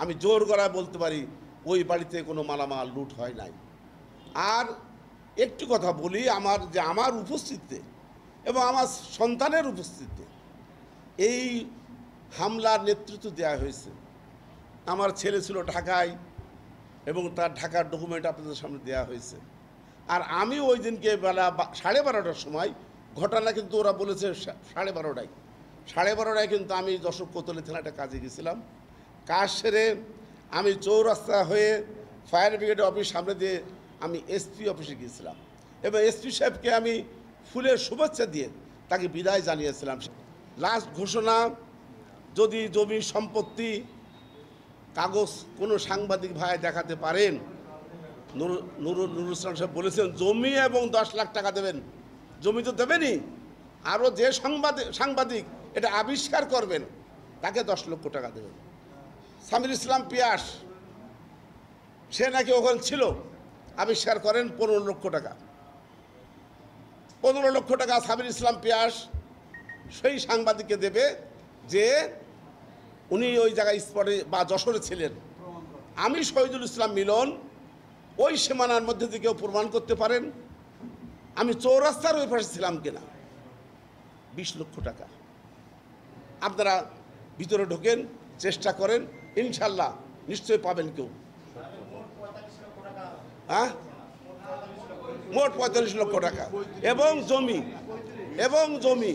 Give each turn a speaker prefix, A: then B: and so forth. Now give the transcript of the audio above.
A: আমি জোর গলায় বলতে পারি ওই বাড়িতে কোনো মালামাল লুট হয় নাই। আর একটু কথা বলি, আমার উপস্থিতিতে এবং আমার সন্তানের উপস্থিতিতে এই হামলার নেতৃত্ব দেওয়া হয়েছে। আমার ছেলে ছিল ঢাকায় এবং তার ঢাকার ডকুমেন্ট আপনাদের সামনে দেওয়া হয়েছে। আর আমি ওই দিনকে বেলা 12:30টার সময়, ঘটনা কিন্তু ওরা বলেছে 12:30টায়, 12:30টায় কিন্তু আমি যশোর কোতোয়ালি থানাটা কাজে গেছিলাম। কাজ সেরে আমি চৌরাস্তা হয়ে ফায়ার ব্রিগেড অফিস সামনে দিয়ে আমি এসপি অফিসে গিয়েছিলাম এবং এসপি সাহেবকে আমি ফুলের শুভেচ্ছা দিয়ে তাকে বিদায় জানিয়েছিলাম। লাস্ট ঘোষণা, যদি জমি সম্পত্তি কাগজ কোনো সাংবাদিক ভাই দেখাতে পারেন, নুরুল ইসলাম সাহেব বলেছেন জমি এবং 10 লাখ টাকা দেবেন। জমি তো দেবেনই, আরও যে সাংবাদিক এটা আবিষ্কার করবেন তাকে 10 লক্ষ টাকা দেবেন। সামির ইসলাম পিয়াস, সে নাকি ওখানে ছিল, আবিষ্কার করেন 15 লক্ষ টাকা। 15 লক্ষ টাকা সামির ইসলাম পিয়াস সেই সাংবাদিককে দেবে যে উনি ওই জায়গায় স্পটে বা যশোরে ছিলেন। আমি শহীদুল ইসলাম মিলন ওই সীমানার মধ্যে দিয়ে কেউ প্রমাণ করতে পারেন আমি চৌরাস্তার ওই পাশে ছিলাম কিনা। 20 লক্ষ টাকা। আপনারা ভিতরে ঢোকেন, চেষ্টা করেন, ইনশাল্লাহ নিশ্চয়ই পাবেন কেউ। হ্যাঁ, মোট 45 লক্ষ টাকা এবং জমি